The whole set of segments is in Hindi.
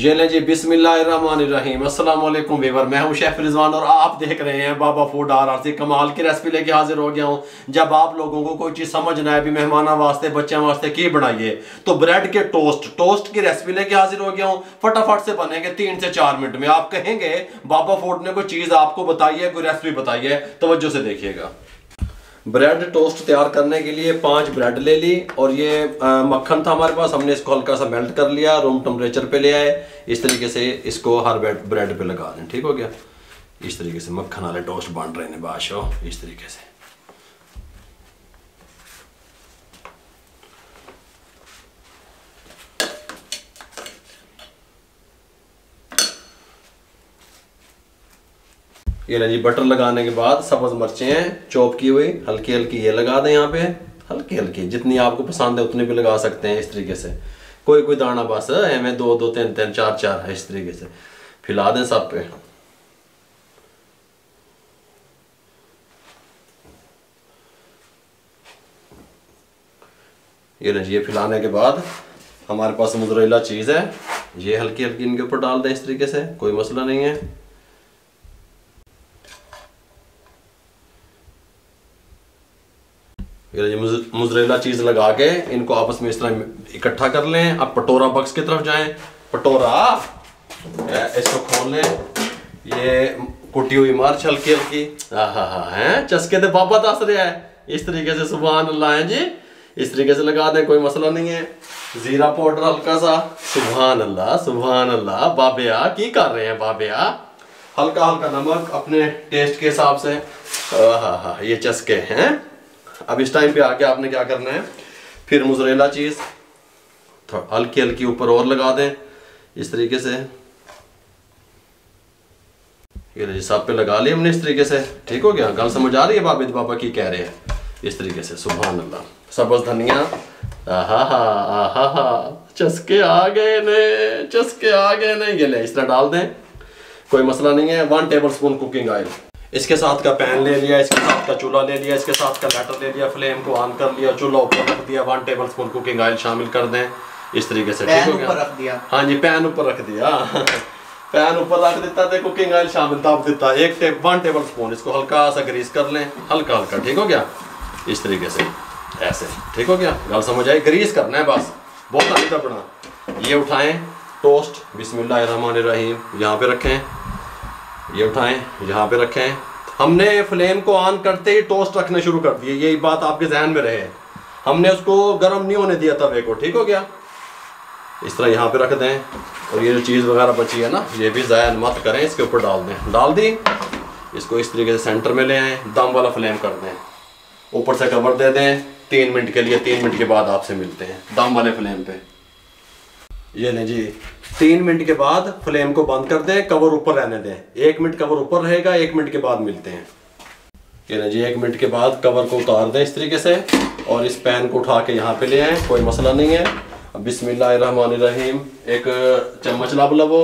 ये लें जी, बिस्मिल्लाहिर्रहमानिर्रहीम। अस्सलाम वालेकुम वीवर, मैं हूं शेफ रिजवान और आप देख रहे हैं बाबा फूड RRC। कमाल की रेसिपी लेके हाजिर हो गया हूं। जब आप लोगों को कोई चीज़ समझ ना आए भी मेहमाना वास्ते बच्चों वास्ते की बनाइए, तो ब्रेड के टोस्ट की रेसिपी लेके हाजिर हो गया हूं। फटाफट से बनेंगे 3 से 4 मिनट में। आप कहेंगे बाबा फूड ने कोई चीज़ आपको बताई है, कोई रेसिपी बताई है, तवज्जो से देखिएगा। ब्रेड टोस्ट तैयार करने के लिए 5 ब्रेड ले ली और ये मक्खन था हमारे पास, हमने इसको हल्का सा मेल्ट कर लिया, रूम टेम्परेचर पे ले आए। इस तरीके से इसको हर ब्रेड पे लगा दें, ठीक हो गया। इस तरीके से मक्खन वाले टोस्ट बन रहे हैं बादशाह, इस तरीके से। ये ले जी, बटर लगाने के बाद सब्ज मिर्चें हैं चॉप की हुई, हल्की हल्की ये लगा दें यहाँ पे। हल्की हल्की जितनी आपको पसंद है उतनी भी लगा सकते हैं। इस तरीके से कोई दाना बस हमें 2 3 4 है, इस तरीके से फैला दें सब पे। ये ले जी, ये फैलाने के बाद हमारे पास मोज़रेला चीज़ है, ये हल्की हल्की इनके ऊपर डाल दें इस तरीके से, कोई मसला नहीं है। मोज़रेला चीज़ लगा के इनको आपस में इस तरह इकट्ठा कर लें। अब पटोरा बक्स की तरफ जाएं। पटोरा इसको खोल लें। ये कुटी हुई मिर्च हल्की हल्की, हैं चस्के दे बाबा दस रहा है। इस तरीके से सुभान अल्लाह है जी, इस तरीके से लगा दें, कोई मसला नहीं है। जीरा पाउडर हल्का सा, सुभान अल्लाह। बाबिया की कर रहे हैं बाबिया। हल्का हल्का नमक अपने टेस्ट के हिसाब से। ये चस्के हैं। अब इस टाइम पे आके आपने क्या करना है, फिर मोज़रेला चीज़ थोड़ा हल्की हल्की ऊपर और लगा दें इस तरीके से। ये सब पे लगा लिया हमने इस तरीके से, ठीक हो गया। गल समझ आ रही है बाबा की कह रहे हैं, इस तरीके से। सुभान अल्लाह। सब्ज़ धनिया, चस्के आ गए ने, ये ले इस तरह डाल दें, कोई मसला नहीं है। 1 टेबलस्पून कुकिंग ऑयल। इसके साथ का पैन ले लिया, इसके साथ का चूल्हा ले लिया, इसके साथ का बैटर ले लिया, फ्लेम को ऑन कर लिया, चूल्हा ऊपर रख दिया। 1 टेबलस्पून कुकिंग ऑयल शामिल कर दें इस तरीके से, ठीक हो गया। हाँ जी, पैन ऊपर रख दिया। पैन ऊपर रख देता था, कुकिंग ऑयल शामिल दाब देता। 1 टेबलस्पून। इसको हल्का सा ग्रीस कर लें, हल्का हल्का, ठीक हो गया। इस तरीके से ऐसे, ठीक हो गया। गल समझ आई, ग्रीस करना है बस, बहुत हल्का बना। ये उठाएं टोस्ट, बिस्मिल्लाहिर्रहमानिर्रहीम, यहाँ पे रखें। ये उठाएं, यहाँ पे रखें। हमने फ्लेम को ऑन करते ही टोस्ट रखने शुरू कर दिए, यही बात आपके जहन में रहे। हमने उसको गर्म नहीं होने दिया तवे को, ठीक हो गया। इस तरह यहाँ पे रख दें। और ये जो चीज़ वगैरह बची है ना, ये भी ज़ाया मत करें, इसके ऊपर डाल दें। डाल दी, इसको इस तरीके से सेंटर में ले आएँ, दम वाला फ्लेम कर दें, ऊपर से कवर दे दें 3 मिनट के लिए। 3 मिनट के बाद आपसे मिलते हैं दम वाले फ्लेम पे। ये नहीं जी, 3 मिनट के बाद फ्लेम को बंद कर दें, कवर ऊपर रहने दें। 1 मिनट कवर ऊपर रहेगा, 1 मिनट के बाद मिलते हैं। ये नहीं जी, 1 मिनट के बाद कवर को उतार दें इस तरीके से और इस पैन को उठा के यहाँ पे ले आएँ, कोई मसला नहीं है। अब बिस्मिल्लाहिर्रहमानिर्रहीम, एक चम्मच लबो,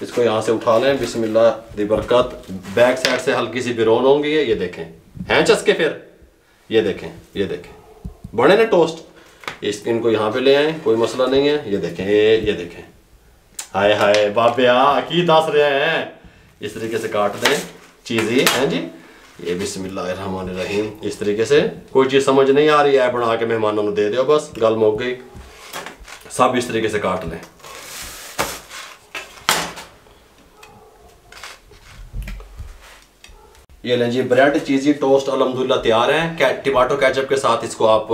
इसको यहाँ से उठा लें। बिस्मिल्लाह दी बरकत। बैक साइड से हल्की सी बिरोन होंगी, ये देखें हैं चस्के। फिर ये देखें बने ना टोस्ट। इनको यहाँ पे ले आए, कोई मसला नहीं है। ये देखें हाय हाय बाबिया की दस रहे हैं। इस तरीके से काट दें चीज़ ही हैं जी। ये बिस्मिल्लाहिर्रहमानिर्रहीम, इस तरीके से। कोई चीज़ समझ नहीं आ रही है, बना के मेहमानों को दे दो, बस गल मुक गई। सब इस तरीके से काट लें। ये लें जी, ब्रेड चीज़ी टोस्ट अल्हम्दुलिल्लाह तैयार है। टमाटो केचप के साथ इसको आप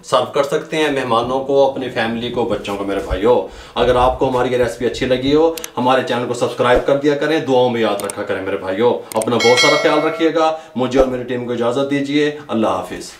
सर्व कर सकते हैं मेहमानों को, अपनी फैमिली को, बच्चों को। मेरे भाइयों, अगर आपको हमारी ये रेसिपी अच्छी लगी हो, हमारे चैनल को सब्सक्राइब कर दिया करें, दुआओं में याद रखा करें। मेरे भाइयों, अपना बहुत सारा ख्याल रखिएगा। मुझे और मेरी टीम को इजाज़त दीजिए। अल्लाह हाफिज़।